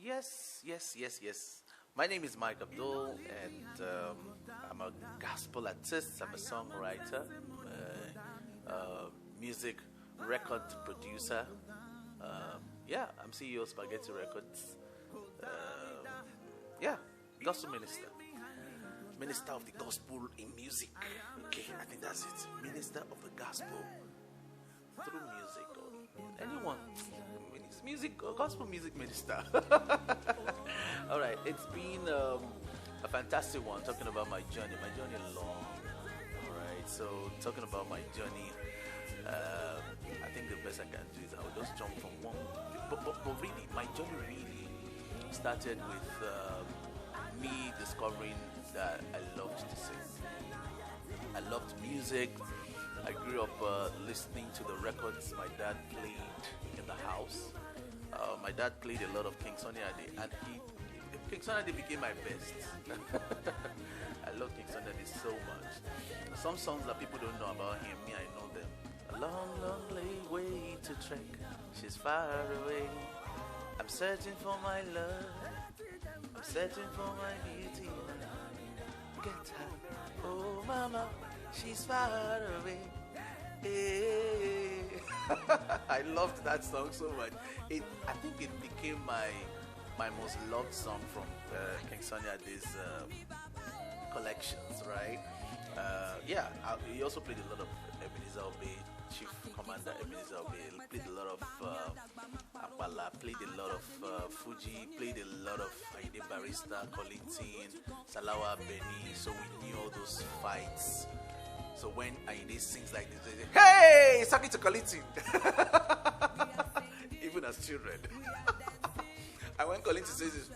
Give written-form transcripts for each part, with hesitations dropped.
Yes. My name is Mike Abdul, and I'm a gospel artist. I'm a songwriter, music record producer. Yeah, I'm CEO of Spaghetti Records. Um, yeah, gospel minister, minister of the gospel in music. Okay, I think that's it. Minister of the gospel through music, or anyone. Music, gospel music minister. All right, it's been a fantastic one talking about my journey. My journey long. All right, so talking about my journey, I think the best I can do is I will just jump from one. But really, my journey really started with me discovering that I loved to sing. I loved music. I grew up listening to the records my dad played in the house. My dad played a lot of King Sunny Ade, and King Sunny Ade became my best. I love King Sunny Ade so much. Some songs that people don't know about him, me, I know them. A long, way to trek. She's far away. I'm searching for my love. I'm searching for my beauty. Get her. Oh, mama, she's far away. Hey. I loved that song so much. I think it became my most loved song from King Sunny Ade's collections, right? He also played a lot of Ebenezer Obey, Chief Commander Ebenezer Obey. Played a lot of Apala, played a lot of Fuji, played a lot of Aide Barista, Colintin, Salawa, Benny. So we knew all those fights. So when Aide sings like this, they say, "Hey, it's talking to Colintin." Even as children. And when Colintin says this,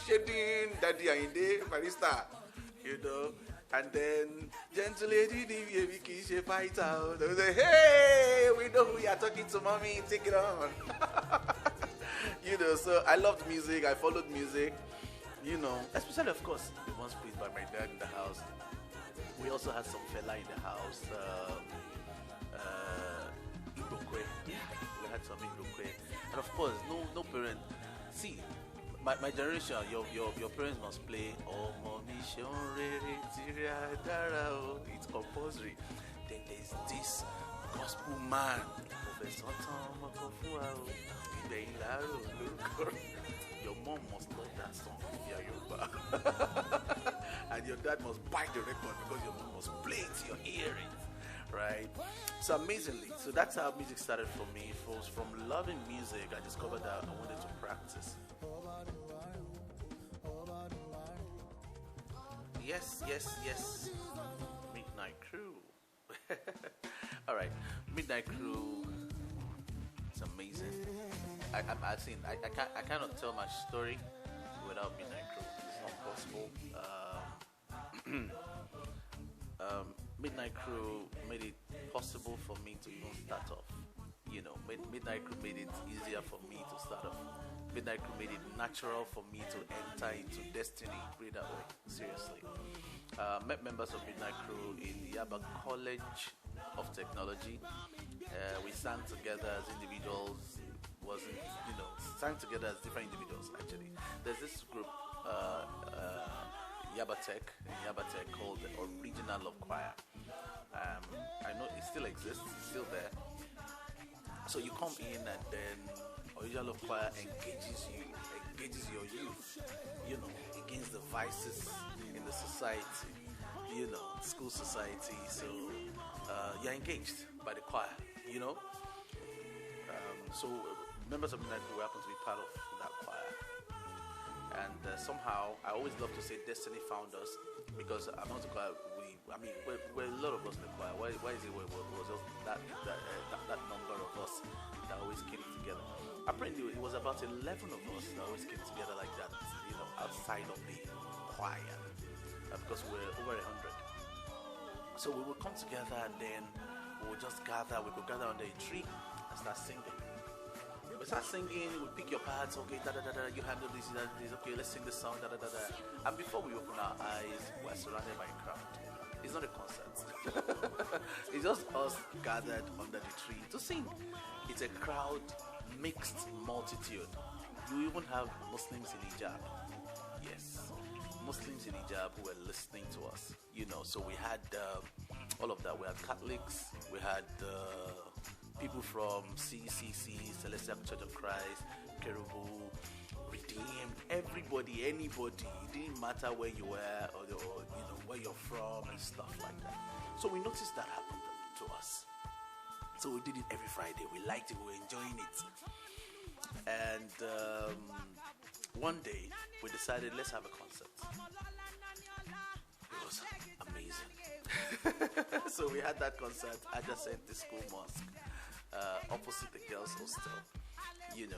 shading Daddy Aide Barista, and then gentle lady, the fight out. They say, "Hey, we know we are talking to mommy. Take it on." So I loved music. I followed music. Especially of course the ones played by my dad in the house. We also had some fella in the house. Ibokwe. Yeah, we had some Ibokwe. And of course, no parent. See, my generation, your parents must play Oh Mommy it's compulsory. Then there's this gospel man. Your mom must love that song if you are Yoruba. And your dad must buy the record because your mom must play it to your hearing. Right? So amazingly, so that's how music started for me. It was from loving music I discovered that I wanted to practice. Yes. Midnight Crew. All right, Midnight Crew. It's amazing. I cannot tell my story without Midnight Crew. It's not possible. Midnight Crew made it possible for me to even start off. Midnight Crew made it easier for me to start off. Midnight Crew made it natural for me to enter into destiny. Put it that way. Seriously. Met members of Midnight Crew in Yaba College of Technology. We sang together as individuals. Sang together as different individuals actually. There's this group, Yabatech called the Original Love Choir. I know it still exists, it's still there. So you come in and then Original Love Choir engages your youth, against the vices in the society, school society. So you're engaged by the choir, So members of Midnight Crew happen to be part of that choir. And somehow, I always love to say destiny found us because among the choir, we're a lot of us in the choir. Why is it was just that number of us that always came together? Apparently, it was about 11 of us that always came together like that, outside of the choir, because we're over 100. So we would come together and then we would just gather. We could gather under a tree and start singing. We start singing, we pick your parts, okay, you handle this, okay, let's sing this song, And before we open our eyes, we're surrounded by a crowd. It's not a concert. It's just us gathered under the tree to sing. It's a crowd, mixed multitude. You even have Muslims in hijab. Yes, Muslims in hijab who were listening to us. So we had all of that. We had Catholics, we had people from CCC, Celestial Church of Christ, Kerubu, Redeemed, everybody, anybody. It didn't matter where you were or where you're from and stuff like that. So we noticed that happened to us. So we did it every Friday. We liked it. We were enjoying it. And one day we decided, let's have a concert. It was amazing. So we had that concert adjacent the school mosque, opposite the girls' hostel, and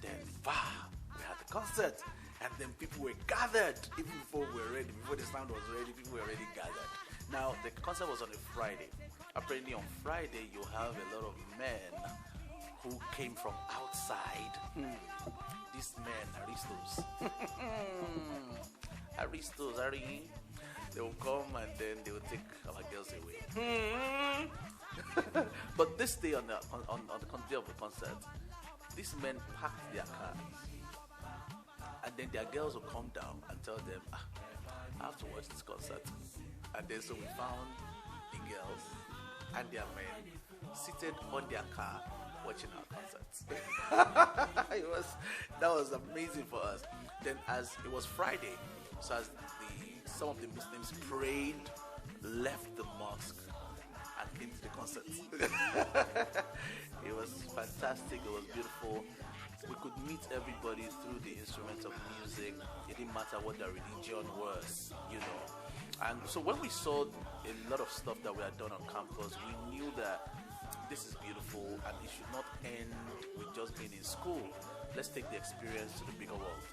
then we had the concert, and then people were gathered even before we were ready, before the sound was ready, people were already gathered. Now the concert was on a Friday. Apparently on Friday you have a lot of men who came from outside. These men, Aristos, they will come and then they will take our girls away. But this day on the day of the concert, these men packed their cars, and then their girls will come down and tell them, I have to watch this concert. And then so we found the girls and their men seated on their car watching our concerts. That was amazing for us. Then as it was Friday, so as some of the Muslims prayed, left the mosque and came to the concert. It was fantastic. It was beautiful. We could meet everybody through the instruments of music. It didn't matter what their religion was, And so when we saw a lot of stuff that we had done on campus, we knew that this is beautiful and it should not end with just being in school. Let's take the experience to the bigger world.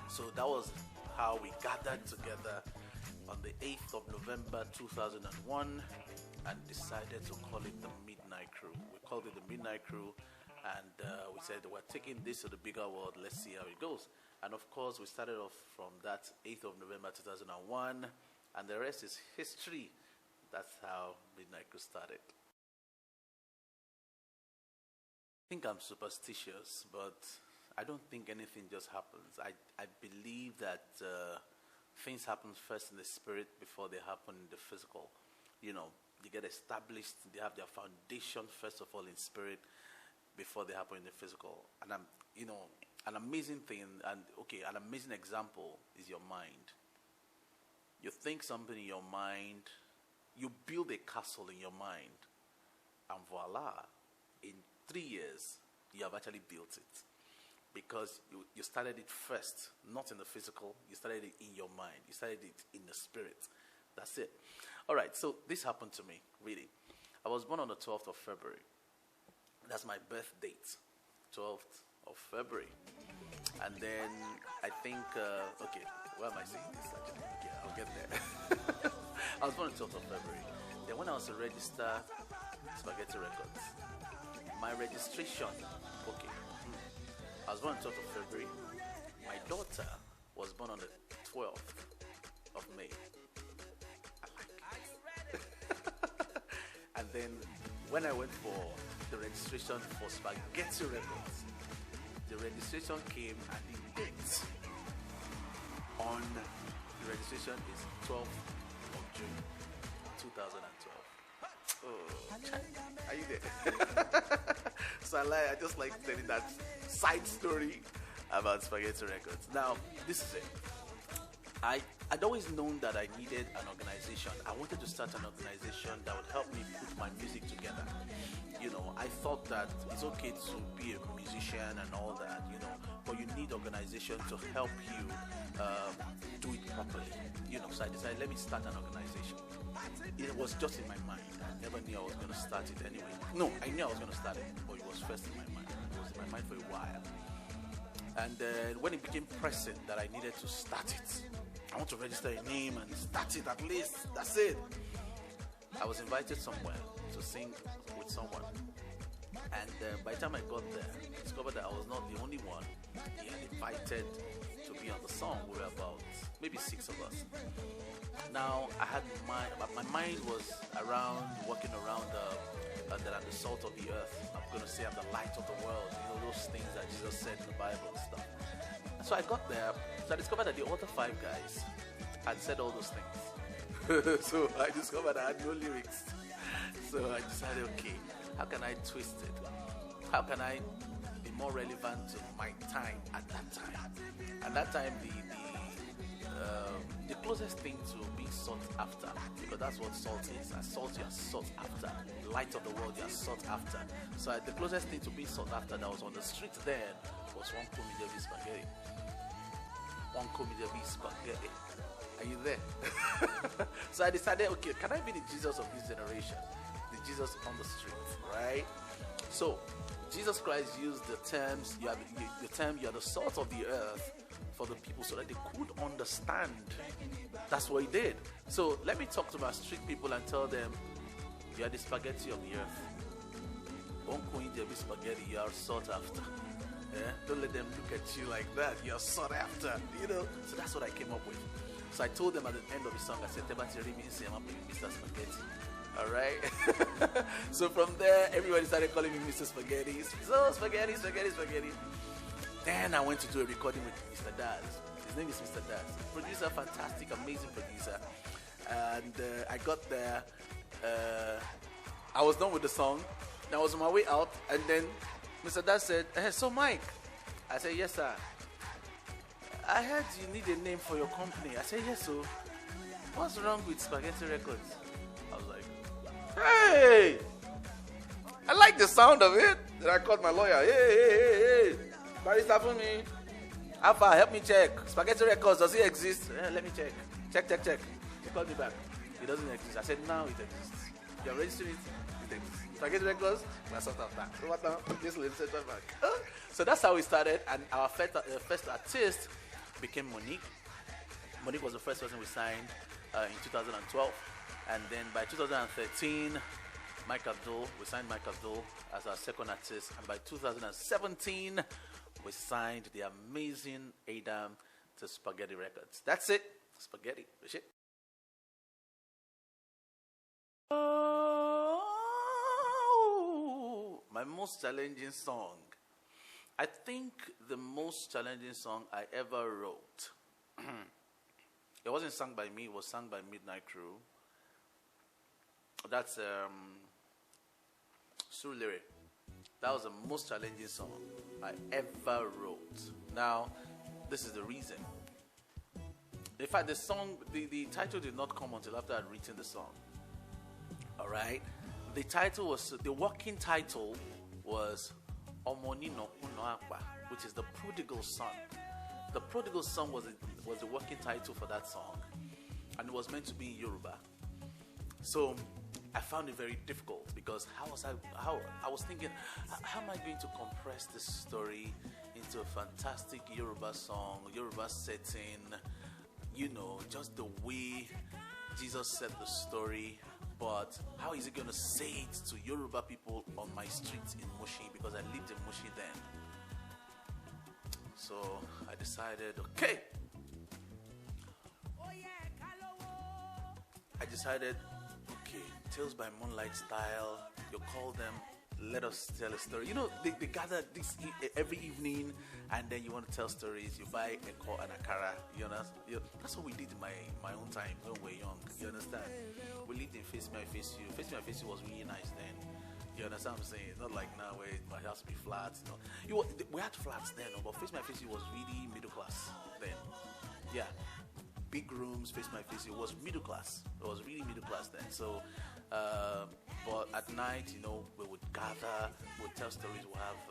So that was how we gathered together on the 8th of November 2001 and decided to call it the Midnight Crew. We called it the Midnight Crew, and we said we're taking this to the bigger world. Let's see how it goes. And of course, we started off from that 8th of November 2001, and the rest is history. That's how Midnight Crew started. I think I'm superstitious, but I don't think anything just happens. I believe that things happen first in the spirit before they happen in the physical. They get established, they have their foundation first of all in spirit before they happen in the physical. And an amazing thing, an amazing example is your mind. You think something in your mind, you build a castle in your mind, and voila, in 3 years, you have actually built it. Because you started it first, not in the physical, you started it in your mind, you started it in the spirit. That's it. All right, so this happened to me, really. I was born on the 12th of February. That's my birth date, 12th of February. And then I think, why am I saying this? Okay, I'll get there. I was born on the 12th of February. Then when I was to register Spaghetti Records, my registration, I was born on the 12th of February. My daughter was born on the 12th of May. And then when I went for the registration for Spaghetti Records, the registration came and the date on the registration is 12th of June 2012. Oh, are you there? So I just like telling that side story about Spaghetti Records. Now, this is it. I'd always known that I needed an organization. I wanted to start an organization that would help me put my music together. I thought that it's okay to be a musician and all that, but you need organization to help you do it properly. So I decided, let me start an organization. It was just in my mind. I never knew I was going to start it anyway. No, I knew I was going to start it, but it was first in my mind. It was in my mind for a while. And when it became pressing that I needed to start it, I want to register a name and start it at least. That's it. I was invited somewhere to sing with someone. And by the time I got there, I discovered that I was not the only one he had invited to be on the song. We were about maybe 6 of us. Now I had my mind was around walking around that I'm the salt of the earth. I'm gonna say I'm the light of the world. You know those things that Jesus said in the Bible and stuff. So I got there. So I discovered that the other five guys had said all those things. So I discovered I had no lyrics. So I decided, okay, how can I twist it? How can I be more relevant to my time at that time? At that time, the closest thing to being sought after, because that's what salt is. As salt, you are sought after. Light of the world, you are sought after. So the closest thing to being sought after that was on the street then was one comedian spaghetti. One comedian spaghetti. Are you there? So I decided, okay, can I be the Jesus of this generation? The Jesus on the street, right? So Jesus Christ used the terms, you are the salt of the earth for the people so that they could understand. That's what he did. So let me talk to my street people and tell them, you are the spaghetti of the earth. Don't go in there with spaghetti, you are sought after. Yeah? Don't let them look at you like that. You are sought after. You know? So that's what I came up with. So I told them at the end of the song, I said, Mr. Spaghetti. Alright? So from there, everybody started calling me Mr. Spaghetti. So spaghetti. Then I went to do a recording with Mr. Daz. His name is Mr. Daz. Producer, fantastic, amazing producer. And I got there. I was done with the song. I was on my way out. And then Mr. Daz said, hey, so Mike. I said, yes, sir. I heard you need a name for your company. I said, yes, so what's wrong with Spaghetti Records? I was like, hey, I like the sound of it. Then I called my lawyer. Hey. Barrister for me. Alpha, help me check. Spaghetti Records, does it exist? Let me check. Check. He called me back. It doesn't exist. I said, now it exists. You're registering it. It exists. Spaghetti Records, that's sort of that. So what now? This little set back. So that's how we started, and our first artist became Monique. Monique was the first person we signed in 2012, and then by 2013, we signed Mike Abdul as our second artist, and by 2017, we signed the amazing Adam to Spaghetti Records. That's it. Spaghetti. That's it. My most challenging song. I think the most challenging song I ever wrote. It wasn't sung by me, it was sung by Midnight Crew. That's Sulere. That was the most challenging song I ever wrote. Now, this is the reason. In fact, the song, the title did not come until after I'd written the song. Alright? The working title was Omoni no Kuno Akpa, which is the prodigal son. The prodigal son was the working title for that song, and it was meant to be in Yoruba. So I found it very difficult because I was thinking, how am I going to compress this story into a fantastic Yoruba song, Yoruba setting, just the way Jesus said the story. But how is he going to say it to Yoruba people on my streets in Mushi? Because I lived in Mushi then. So I decided, okay. Tales by Moonlight style. You call them, let us tell a story. They gather this every evening, and then you want to tell stories. You buy a call and a kara. You understand? That's what we did in my own time when we were young. You understand? We lived in Face Me, I Face You. Face Me, I Face You was really nice then. You understand what I'm saying? Not like now where it has to be flats. We had flats then, but Face Me, I Face You was really middle class then. Yeah. Big rooms, Face Me, I Face You was middle class. It was really middle class then. So, but at night, we would gather, we'd tell stories, we'll have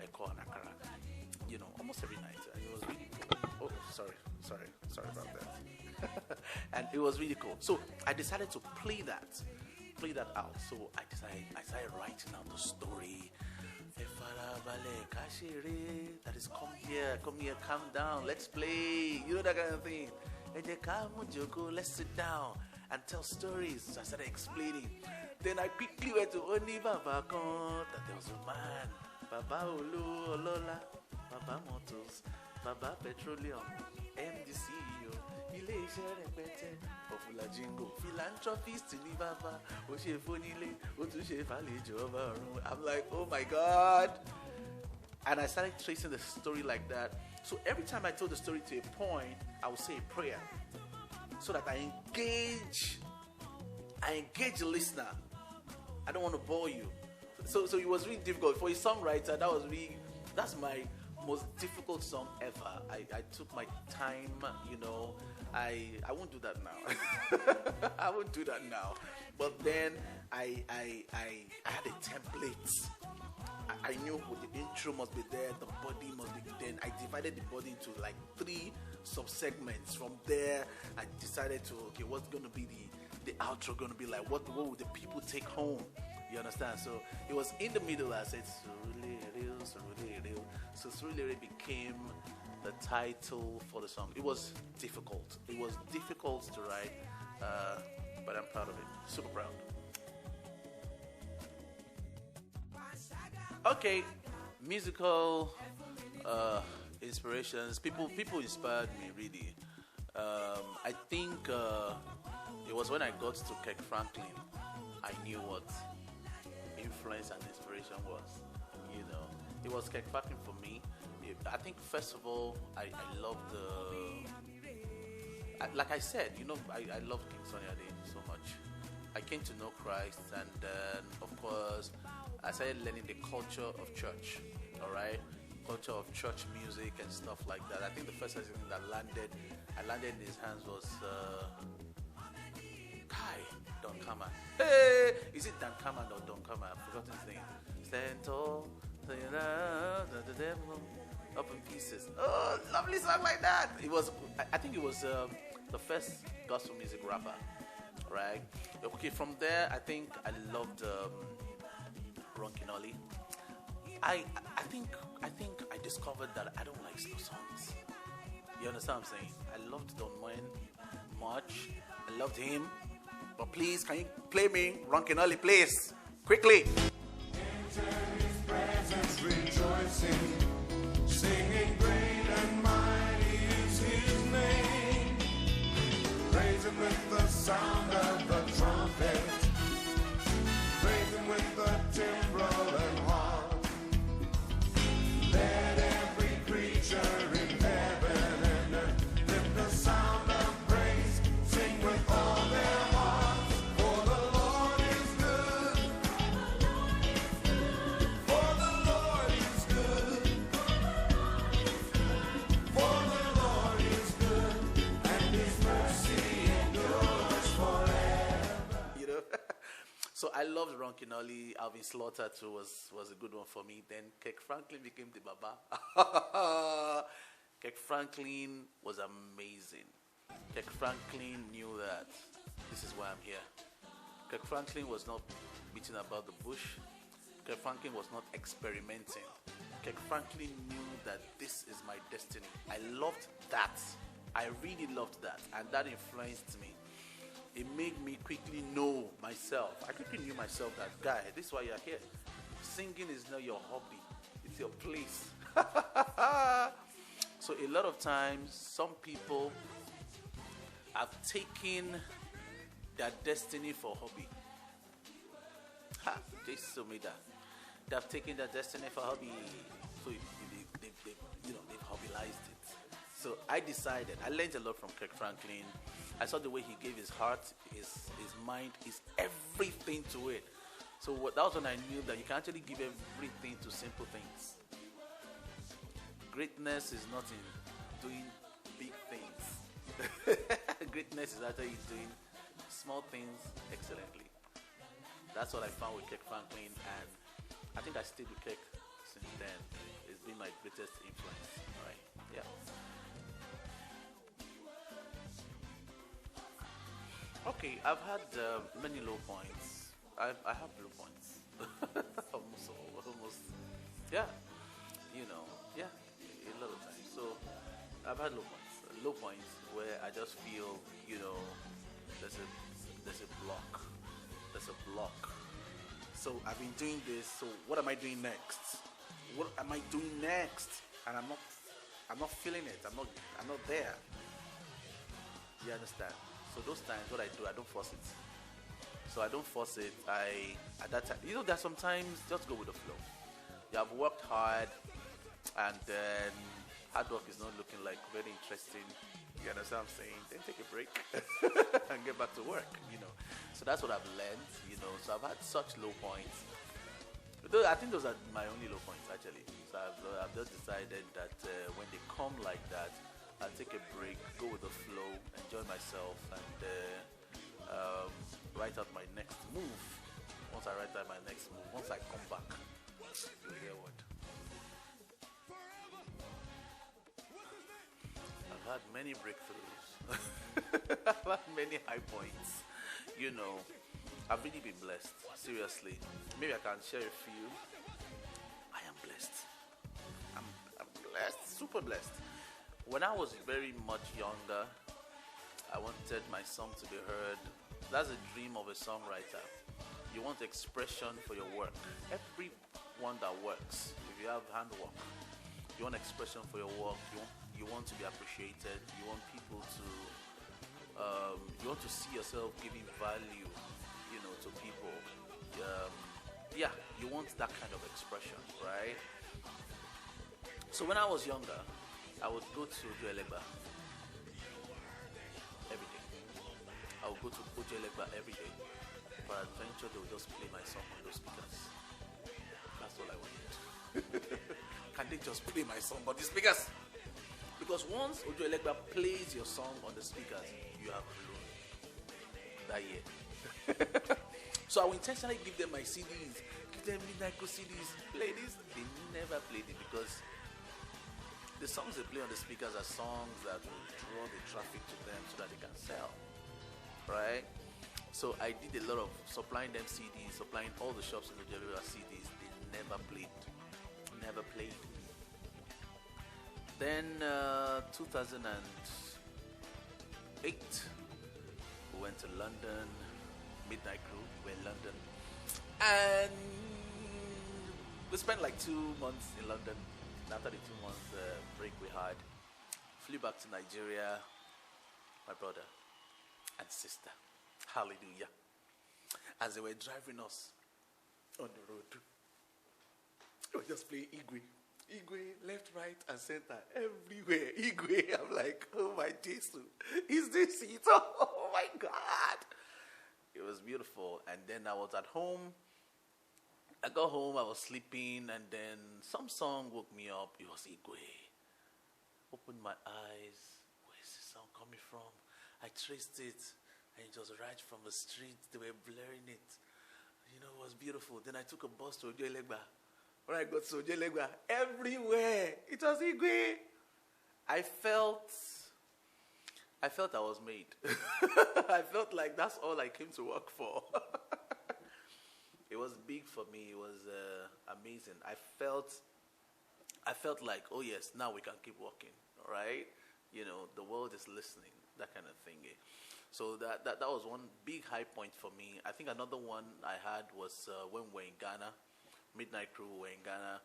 a call and a kara. Almost every night. And it was really cool. Oh, sorry about that. And it was really cool. So I decided to play that out. So I started writing out the story. That is, come here, calm down, let's play. That kind of thing. Let's sit down and tell stories. So I started explaining. Then I quickly went to Oni Baba Kon, that there was a man, Baba Olu Olola, Baba Motors, Baba Petroleum, MD CEO. iṣẹ́ rẹpẹtẹ, popular jingle, philanthropist ní bàbá, ó ṣe fónílé, ó tún ṣe fàlejò ọba ọ̀run. I'm like, oh my God. And I started tracing the story like that. So every time I told the story to a point, I would say a prayer, so that I engage the listener. I don't want to bore you. So it was really difficult. For a songwriter, that's my most difficult song ever. I took my time, I won't do that now. I won't do that now. But then I had a template. I knew the intro must be there, the body must be. Then I divided the body into like 3 sub-segments. From there, I decided to, okay, what's going to be the outro going to be like? What will the people take home? You understand? So it was in the middle. I said, so Surulere became the title for the song. It was difficult. It was difficult to write, but I'm proud of it. Super proud. Okay, musical inspirations. People inspired me really. I think it was when I got to Kirk Franklin, I knew what influence and inspiration was. It was Kirk Franklin for me. I think first of all, I loved like I said, I love King Sunny Ade so much. I came to know Christ, and then of course I started learning the culture of church. All right, culture of church music and stuff like that. I think the first thing that I landed in his hands was Kai Don Kama. Hey, is it Dan Kama or Don Kama? I've forgotten his name. Stand tall, the devil up in pieces. Oh, lovely song like that. I think it was the first gospel music rapper, right? Okay, from there I think I loved Ronkin Ollie. I think I discovered that I don't like slow songs. You understand what I'm saying? I loved Don Moen much. I loved him. But please, can you play me Ronkin Ollie, please? Quickly. Enter his presence rejoicing, singing great and mighty is his name. Praise him with the sound of the trumpet. Praise him with the timbrel and harp. Let every creature in heaven and earth lift the sound of praise, sing with all their hearts. For the Lord is good. For the Lord is good. For the Lord is good, and his mercy endures forever. So I loved Ronkin Ollie. Alvin Slaughter too was a good one for me. Then Kirk Franklin became the Baba. Kirk Franklin was amazing. Kirk Franklin knew that this is why I'm here. Kirk Franklin was not beating about the bush. Kirk Franklin was not experimenting. Kirk Franklin knew that this is my destiny. I loved that. I really loved that. And that influenced me. It made me quickly know myself. I quickly knew myself that, guy, this is why you're here. Singing is not your hobby. It's your place. So a lot of times, some people have taken their destiny for hobby. Ha! Jesus made that. They have taken their destiny for hobby. So they've hobbyized it. So I decided, I learned a lot from Kirk Franklin. I saw the way he gave his heart, his mind, his everything to it. So that was when I knew that you can actually give everything to simple things. Greatness is not in doing big things. Greatness is actually doing small things excellently. That's what I found with Kirk Franklin, and I think I stayed with Kirk since then. It's been my greatest influence. All right, yeah. Okay, I've had many low points. I have low points. almost, yeah. Yeah, a lot of times. So I've had low points. Low points where I just feel, there's a block. There's a block. So I've been doing this. So what am I doing next? What am I doing next? And I'm not feeling it. I'm not there. You understand? So those times, what I do, I don't force it. So I don't force it. At that time, there's sometimes just go with the flow. You have worked hard, and then hard work is not looking like very interesting. You understand what I'm saying? Then take a break and get back to work. So that's what I've learned. So I've had such low points. Though I think those are my only low points actually. So I've just decided that when they come like that, I'll take a break, go with the flow, enjoy myself, and write out my next move. Once I write out my next move, once I come back, you'll hear what. I've had many breakthroughs. I've had many high points. I've really been blessed. Seriously. Maybe I can share a few. I am blessed. I'm blessed. Super blessed. When I was very much younger, I wanted my song to be heard. That's a dream of a songwriter. You want expression for your work. Everyone that works, if you have handwork, you want expression for your work. You want to be appreciated. You want people to you want to see yourself giving value, to people. You want that kind of expression, right? So when I was younger, I would go to Ojuelegba every day. I would go to Ojuelegba every day. For adventure, they would just play my song on those speakers. That's all I wanted. Can they just play my song on the speakers? Because once Ojuelegba plays your song on the speakers, you have blown that year. So I will intentionally give them my CDs, give them Midnight Crew CDs, play this. They never played it because the songs they play on the speakers are songs that will draw the traffic to them so that they can sell, right? So I did a lot of supplying them CDs, supplying all the shops in the Ojuelegba CDs. They never played. Then 2008, we went to London, Midnight Crew, we were in London, and we spent like 2 months in London. After the 2 months break we had, flew back to Nigeria, my brother and sister, hallelujah, as they were driving us on the road, they were just playing Igwe, left, right, and center, everywhere. Igwe. I'm like, oh my Jesus, is this it? Oh my God. It was beautiful. And then I was at home. I got home, I was sleeping, and then some song woke me up. It was Igwe. Opened my eyes. Where's the song coming from? I traced it, and it was right from the street. They were blaring it. It was beautiful. Then I took a bus to Ojuelegba. When I got to Ojuelegba, everywhere, it was Igwe. I felt I was made. I felt like that's all I came to work for. It was big for me. It was amazing. I felt like, oh yes, now we can keep working, all right? The world is listening, that kind of thing. So that was one big high point for me. I think another one I had was when we were in Ghana. Midnight Crew were in Ghana.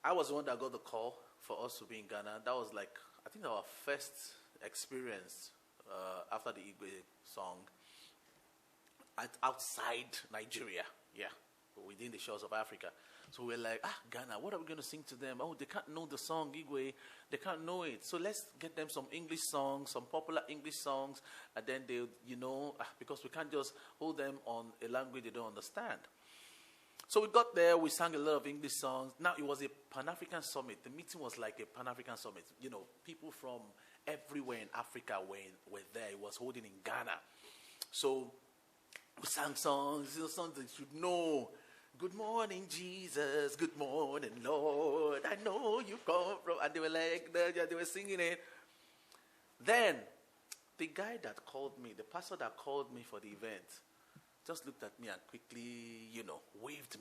I was the one that got the call for us to be in Ghana. That was like, I think our first experience after the Igwe song outside Nigeria, within the shores of Africa. So we're like, Ghana, what are we going to sing to them? Oh, they can't know the song Igwe. They can't know it. So let's get them some English songs, some popular English songs, and then they, because we can't just hold them on a language they don't understand. So we got there, we sang a lot of English songs. Now it was a Pan-African summit. The meeting was like a Pan-African summit. People from everywhere in Africa were there. It was holding in Ghana. So we sang songs, songs that you should know. Good morning, Jesus. Good morning, Lord. I know you come from... And they were like, they were singing it. Then the guy that called me, the pastor that called me for the event, just looked at me and quickly, waved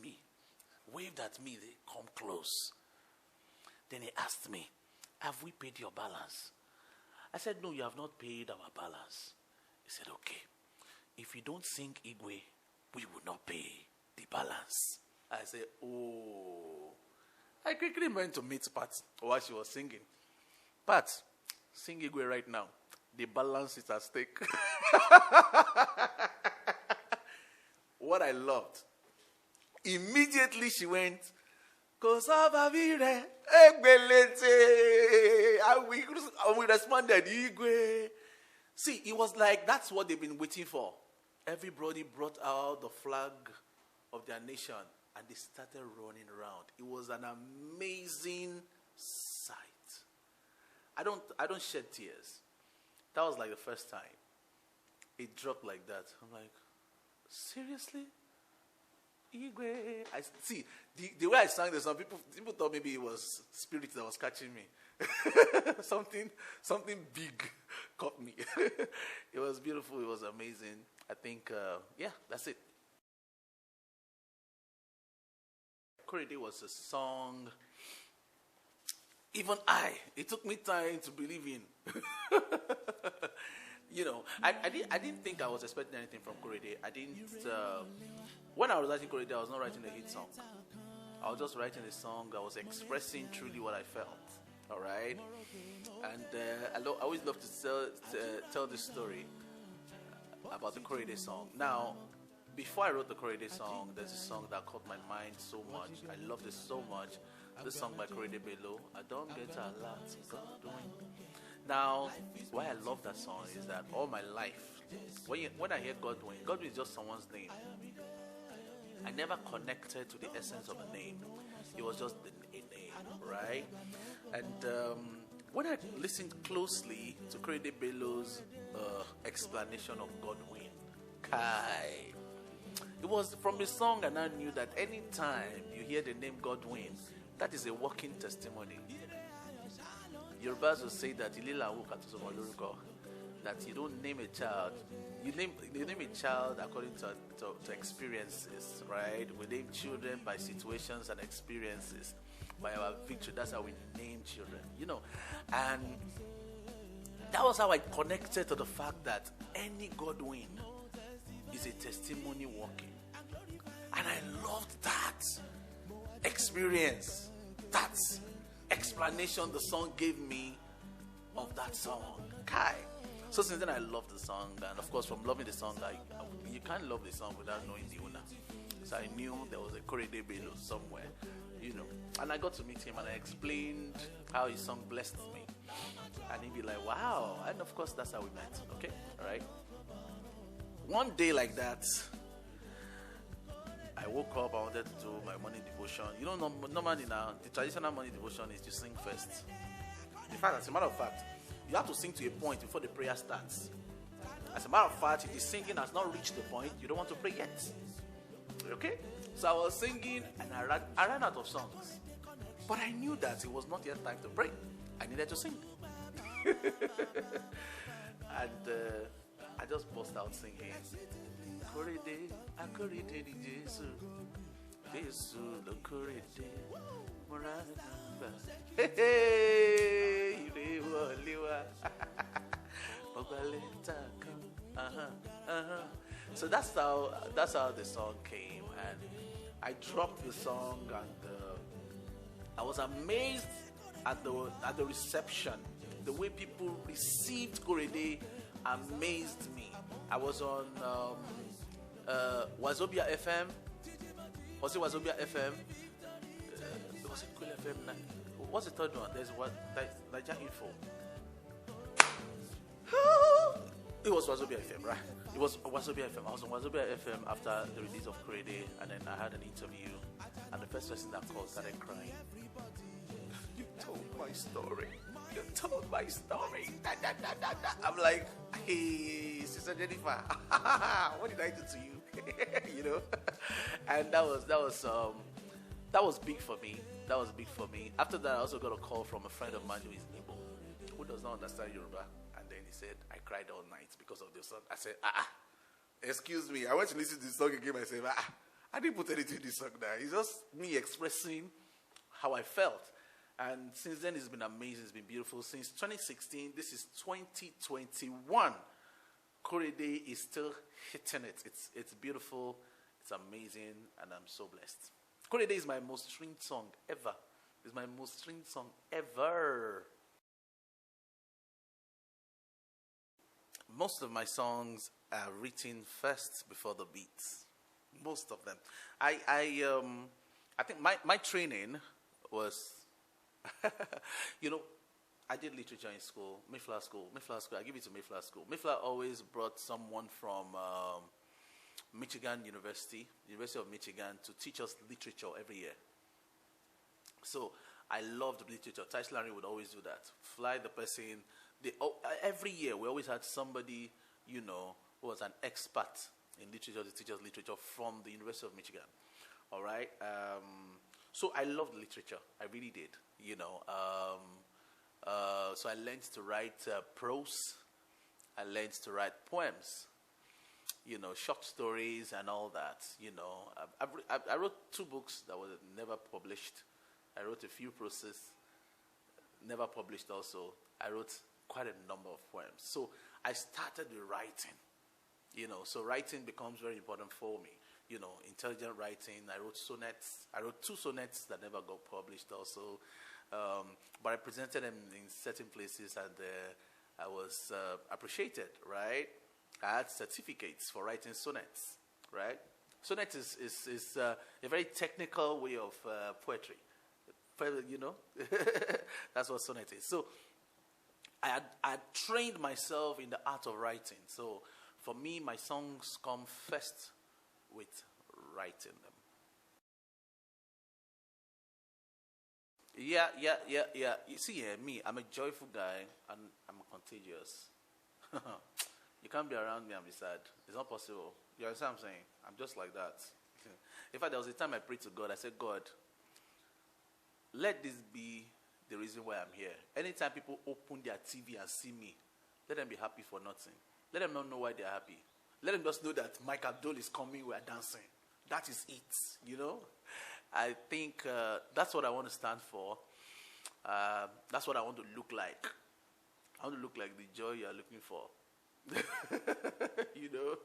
at me. They come close. Then he asked me, have we paid your balance? I said, no, you have not paid our balance. He said, okay, if you don't sing Igwe, we will not pay the balance. I said, oh. I quickly went to meet Pat while she was singing. Pat, sing Igwe right now. the balance is at stake. What I loved, immediately she went, and we responded, Igwe. See, it was like that's what they've been waiting for. Everybody brought out the flag of their nation and they started running around. It was an amazing sight. I don't shed tears. That was like the first time. It dropped like that. I'm like, seriously? Igwe. I see the way I sang the song, people thought maybe it was spirit that was catching me. something big caught me. It was beautiful. It was amazing. I think that's it. Korede was a song. Even it took me time to believe in. I didn't think I was expecting anything from Korede. I didn't. When I was writing Korede, I was not writing a hit song. I was just writing a song that was expressing truly what I felt. All right, and I always love to tell this story about the Korede song. Now, before I wrote the Korede song, there's a song that caught my mind so much. I loved it so much. This song by Korede Bello, I don't get a lot God doing. Now, why I love that song is that all my life, when I hear Godwin is just someone's name. I never connected to the essence of a name. It was just a name, right? And when I listened closely to Korede Bello's explanation of Godwin, Kai, it was from the song, and I knew that anytime you hear the name Godwin, that is a walking testimony. Yorubas will say that that you don't name a child. You name a child according to experiences, right? We name children by situations and experiences. By our victory, that's how we name children, And that was how I connected to the fact that any Godwin is a testimony walking. And I loved that experience, that explanation the song gave me of that song. Kai. So since then I love the song, and of course from loving the song, you can't love the song without knowing the owner. So I knew there was a Korede Bello somewhere, And I got to meet him and I explained how his song blessed me. And he'd be like, wow. And of course that's how we met. Okay? Alright. One day like that, I woke up, I wanted to do my morning devotion. Normally now, the traditional morning devotion is to sing first. In fact, as a matter of fact, you have to sing to a point before the prayer starts. As a matter of fact, if the singing has not reached the point, you don't want to pray yet. Okay? So I was singing and I ran out of songs. But I knew that it was not yet time to pray. I needed to sing. And I just burst out singing. Korede, akorede di Jesu, Jesu lo korede, moraba. Hey, irewo liwa, mobaleta kan. So that's how the song came, and I dropped the song, and I was amazed at the reception, the way people received Korede amazed me. I was on Wazobia FM. Was it Wazobia FM? Was it Cool FM? What's the third one? There's what? Niger Info. It was Wazobia FM, right? It was Wazobia FM. I was on Wazobia FM after the release of Korede, and then I had an interview, and the first person that called started crying. You told my story. You told my story. I'm like, hey, Sister Jennifer, what did I do to you? And that was big for me. That was big for me. After that, I also got a call from a friend of mine who is Igbo, who does not understand Yoruba. And then he said, I cried all night because of this song. I said, excuse me. I went to listen to the song again. I said, I didn't put anything in this song now. It's just me expressing how I felt. And since then, it's been amazing. It's been beautiful. Since 2016, this is 2021. Korede is still hitting it. It's beautiful. It's amazing. And I'm so blessed. Korede is my most streamed song ever. It's my most streamed song ever. most of my songs are written first before the beats. Most of them. I think my training was, you know, I did literature in school, Mayflower School. I give it to Mayflower School. Mayflower always brought someone from Michigan University, University of Michigan, to teach us literature every year. So I loved literature. Tice Larry would always do that. Fly the person. Every year we always had somebody, you know, who was an expert in literature to teach us literature from the University of Michigan. All right. So I loved literature. I really did. You know. So I learned to write prose. I learned to write poems. You know, short stories and all that. You know, I wrote 2 books that were never published. I wrote a few proses, never published also. I wrote quite a number of poems. So I started with writing, you know, so writing becomes very important for me. You know, intelligent writing. I wrote sonnets. I wrote 2 sonnets that never got published also. But I presented them in certain places and I was appreciated, right? I had certificates for writing sonnets, right? Sonnet is a very technical way of poetry. You know, that's what sonnet is. So I had trained myself in the art of writing. So for me, my songs come first with writing them. Yeah. You see, me, I'm a joyful guy and I'm contagious. You can't be around me and be sad. It's not possible. You understand what I'm saying? I'm just like that. In fact, there was a time I prayed to God. I said, God, let this be the reason why I'm here. Anytime people open their TV and see me, let them be happy for nothing. Let them not know why they're happy. Let them just know that Mike Abdul is coming, we're dancing. That is it, you know? I think that's what I want to stand for. That's what I want to look like. I want to look like the joy you're looking for. You know?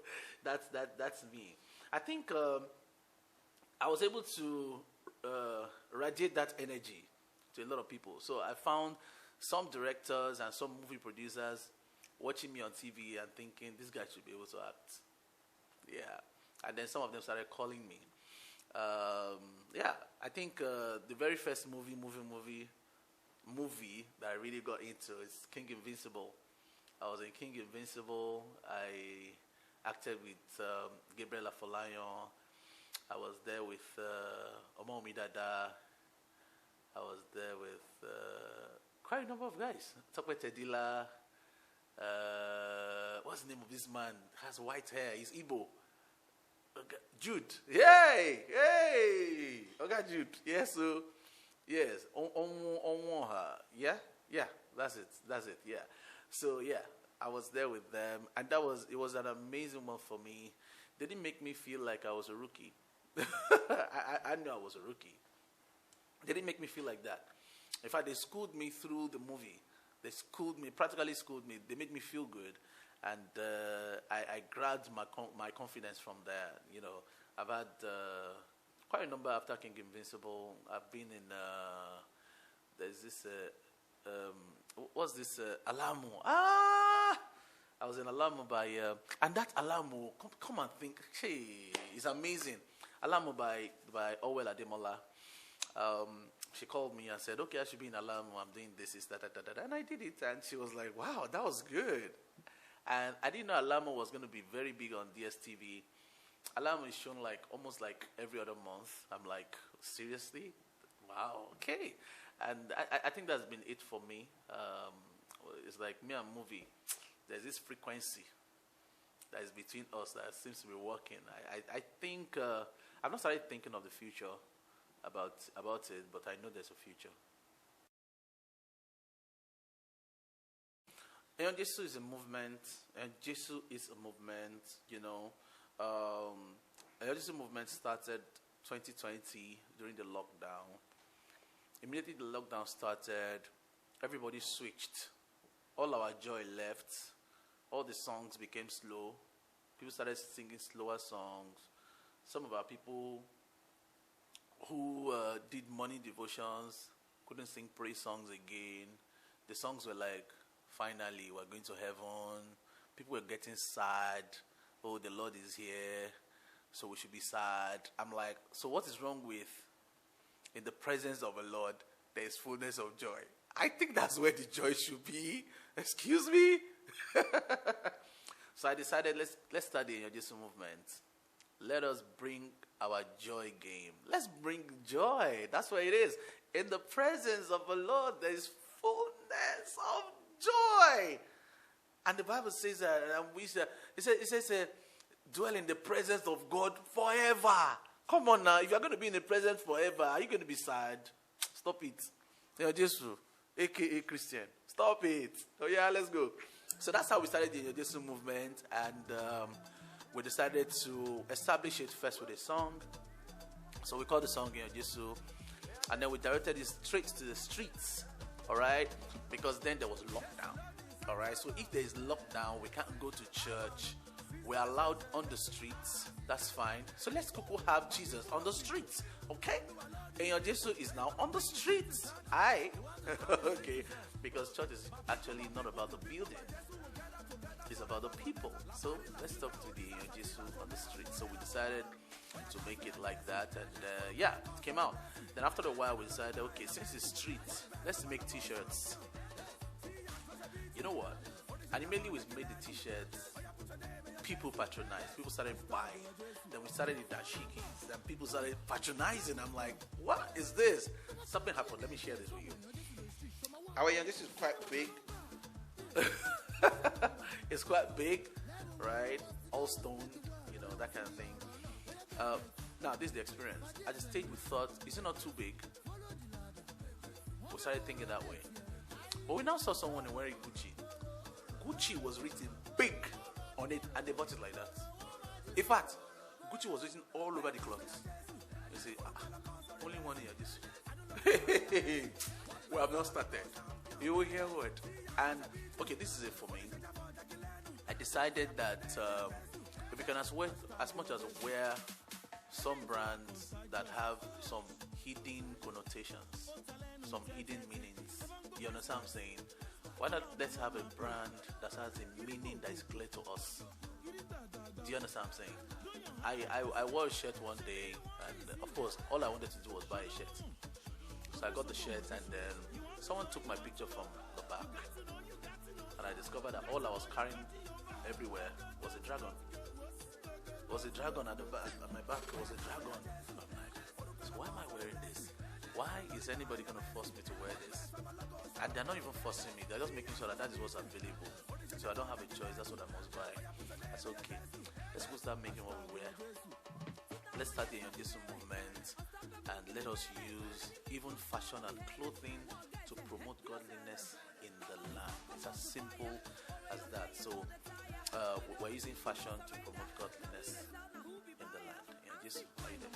That's me. I think I was able to radiate that energy to a lot of people. So I found some directors and some movie producers watching me on TV and thinking, this guy should be able to act. Yeah. And then some of them started calling me. Yeah, I think the very first movie that I really got into is King Invincible. I was in King Invincible. I acted with Gabriel Afolayan. I was there with Omomi Dada. I was there with quite a number of guys. Tokwe Tedila. What's the name of this man? Has white hair. He's Igbo. Jude. Hey. Okay, Jude. Yes, so yes. Yeah. That's it. Yeah. So yeah, I was there with them, and it was an amazing month for me. They didn't make me feel like I was a rookie. I knew I was a rookie. They didn't make me feel like that. In fact, they schooled me through the movie. They practically schooled me. They made me feel good. And I grabbed my confidence from there. You know, I've had quite a number after King Invincible. I've been in, there's this, what's this, Alamo. I was in Alamo by, and that Alamo, come and think, hey, it's amazing. Alamo by Owel Ademola. She called me and said, okay, I should be in Alamo. I'm doing this, that. And I did it. And she was like, wow, that was good. And I didn't know Alamo was going to be very big on DSTV. Alamo is shown like almost like every other month. I'm like, seriously? Wow, okay. And I think that's been it for me. It's like me and movie. There's this frequency that is between us that seems to be working. I think, I've not started thinking of the future about it, but I know there's a future. And Jesus is a movement, you know. Jesus movement started 2020 during the lockdown. Immediately the lockdown started, everybody switched. All our joy left. All the songs became slow. People started singing slower songs. Some of our people who did morning devotions couldn't sing praise songs again. The songs were like, finally, we're going to heaven. people were getting sad. Oh, the Lord is here, so we should be sad. I'm like, so what is wrong with in the presence of the Lord, there is fullness of joy? I think that's where the joy should be. Excuse me? So I decided, let's start the Jesu movement. Let us bring our joy game. Let's bring joy. That's what it is. In the presence of the Lord, there is fullness of joy. And the Bible says that, it says, dwell in the presence of God forever. Come on now, if you're going to be in the presence forever, are you going to be sad? Stop it. Jesus, aka Christian. Stop it. Oh yeah, let's go. So that's how we started the Jesus movement, and we decided to establish it first with a song. So we called the song Jesus, and then we directed it straight to the streets. All right, because then there was lockdown. All right, so if there is lockdown, we can't go to church. We're allowed on the streets. That's fine. So let's go have Jesus on the streets. Okay? And Jesus is now on the streets. Okay. Because church is actually not about the building. It's about the people. So let's talk to the Jesus on the streets. So we decided to make it like that. And it came out. Then after a while, we decided, okay, since it's street, let's make t-shirts. You know what? And immediately we made the t-shirts. People patronized. People started buying. Then we started the dashikis. Then people started patronizing. I'm like, what is this? Something happened. Let me share this with you. This is quite big. It's quite big, right? All stone, that kind of thing. Now, this is the experience. At the stage, we thought, is it not too big? We started thinking that way. But we now saw someone wearing Gucci. Gucci was written big on it, and they bought it like that. In fact, Gucci was written all over the clothes. You see, only one here. This. We have not started. You will hear what? And okay, this is it for me. I decided that if we can as much as wear some brands that have some hidden connotations, some hidden meanings. You understand what I'm saying? Why not let's have a brand that has a meaning that is clear to us? Do you understand what I'm saying? I wore a shirt one day, and of course, all I wanted to do was buy a shirt. So I got the shirt, and then someone took my picture from the back, and I discovered that all I was carrying everywhere was a dragon. It was a dragon at the back. At my back was a dragon. I'm like, so why am I wearing this? Why is anybody going to force me to wear this? And they're not even forcing me. They're just making sure that that is what's available. So I don't have a choice. That's what I must buy. That's okay. Let's go start making what we wear. Let's start the Jesu movement, and let us use even fashion and clothing to promote godliness in the land. It's as simple as that. So we're using fashion to promote godliness in the land. Jesu, are you there?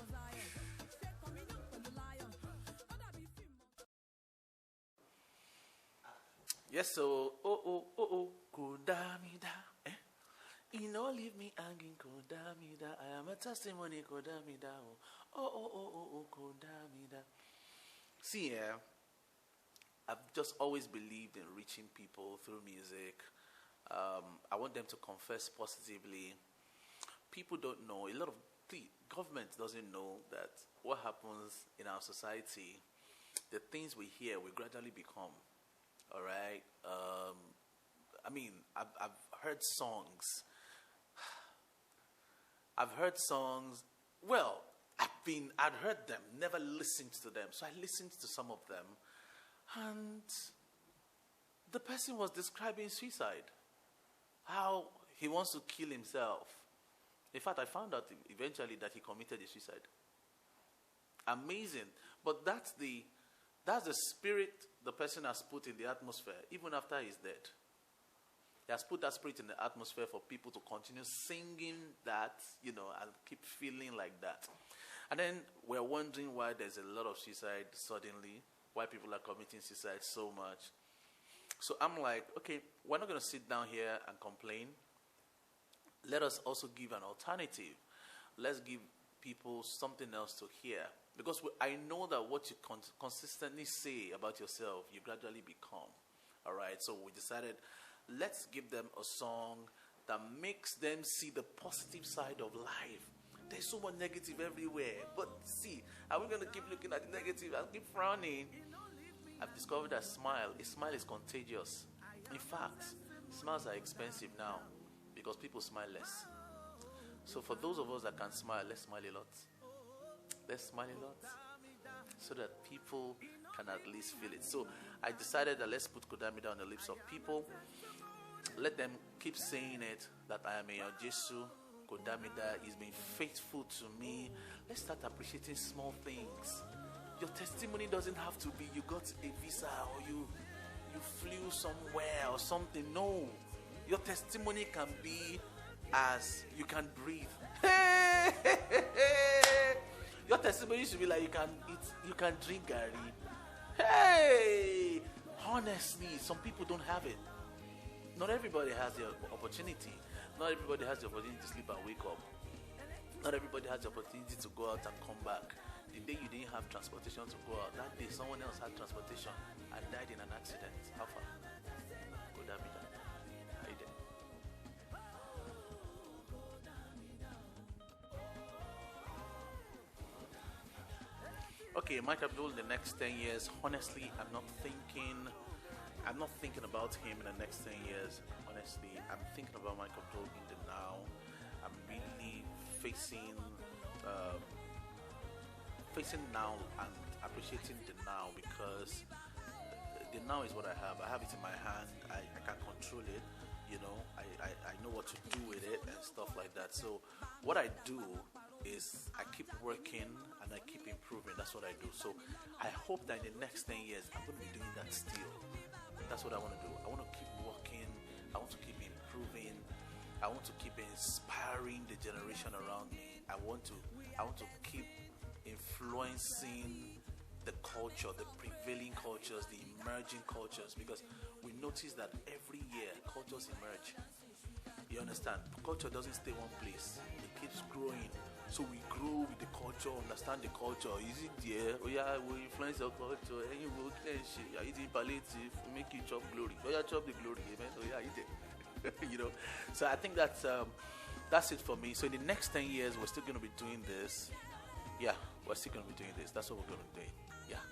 Yes, so kodamida, you know, leave me hanging, kodamida. I am a testimony, kodamida. Kodamida. See, I've just always believed in reaching people through music. I want them to confess positively. People don't know. A lot of the government doesn't know that what happens in our society, the things we hear, we gradually become. All right. I've heard songs. Well, I'd heard them, never listened to them. So I listened to some of them, and the person was describing suicide, how he wants to kill himself. In fact, I found out eventually that he committed a suicide. Amazing, but that's the spirit the person has put in the atmosphere, even after he's dead. He has put that spirit in the atmosphere for people to continue singing that, and keep feeling like that. And then we're wondering why there's a lot of suicide suddenly, why people are committing suicide so much. So I'm like, okay, we're not going to sit down here and complain. Let us also give an alternative. Let's give people something else to hear. Because I know that what you consistently say about yourself, you gradually become. All right, so we decided, let's give them a song that makes them see the positive side of life. There's so much negative everywhere. But see, are we going to keep looking at the negative and keep frowning? I've discovered that a smile is contagious. In fact, smiles are expensive now because people smile less. So for those of us that can smile, let's smile a lot. Let's smile a lot so that people can at least feel it. So I decided that let's put Kodamida on the lips of people. Let them keep saying it, that I am a Jesu. Kodamida is being faithful to me. Let's start appreciating small things. Your testimony doesn't have to be you got a visa or you flew somewhere or something. No. Your testimony can be as you can breathe. Hey! Your testimony should be like you can eat, you can drink gari. Hey! Honestly, some people don't have it. Not everybody has the opportunity. Not everybody has the opportunity to sleep and wake up. Not everybody has the opportunity to go out and come back. The day you didn't have transportation to go out, that day someone else had transportation and died in an accident. How far? Could that be that? Are you there? Okay, Mike Abdul, the next 10 years, honestly, I'm not thinking about him in the next 10 years. Honestly, I'm thinking about Mike Abdul in the now. I'm really facing now and appreciating the now, because the now is what I have. I have it in my hand. I can control it. You know, I know what to do with it and stuff like that. So what I do is I keep working and I keep improving. That's what I do. So I hope that in the next 10 years I'm going to be doing that still. That's what I want to do. I want to keep working. I want to keep improving. I want to keep inspiring the generation around me. I want to keep influencing the culture, the prevailing cultures, the emerging cultures, because we notice that every year cultures emerge. You understand? Culture doesn't stay one place. It keeps growing. So we grow with the culture, understand the culture. Is it there? Oh yeah, we influence your culture. And you will are eating palliative, make you chop glory. Oh yeah, chop the glory, amen. Oh yeah, eat it. You know. So I think that's it for me. So in the next 10 years, we're still going to be doing this. Yeah, we're still going to be doing this. That's what we're going to do. Yeah.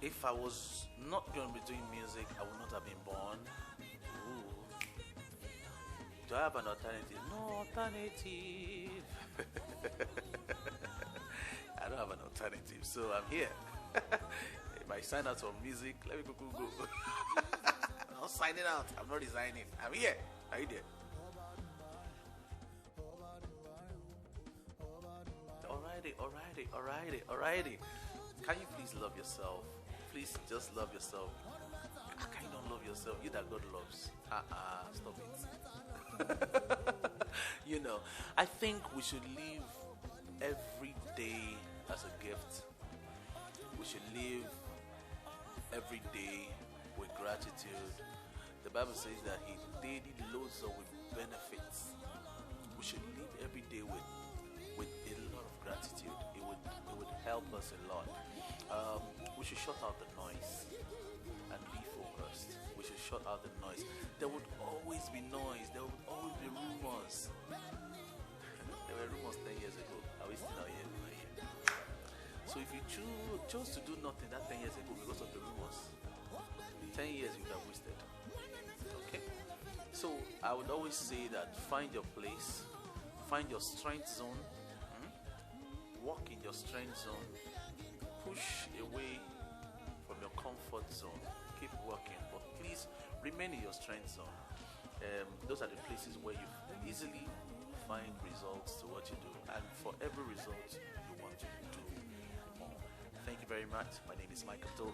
If I was not going to be doing music, I would not have been born. Ooh. Do I have an alternative? No alternative. I don't have an alternative, so I'm here. If I sign out for music, let me go. I'm not signing out. I'm not resigning. I'm here. Are you there? Alrighty. Can you please love yourself? Please just love yourself. How can you not love yourself? You that God loves. Stop it. You know, I think we should live every day as a gift. We should live every day with gratitude. The Bible says that He daily loads us with benefits. We should live every day with a lot of gratitude. It would help us a lot. We should shut out the noise and be focused. We should shut out the noise. There would always be noise. There would always be rumors. There were rumors 10 years ago. Are we still not here? So if you chose to do nothing that 10 years ago because of the rumors, 10 years you would have wasted. Okay? So I would always say that find your place, find your strength zone, walk in your strength zone, push away from your comfort zone, keep working, but please remain in your strength zone. Those are the places where you easily find results to what you do, and for every result you want to do more. Thank you very much. My name is Michael Abdul.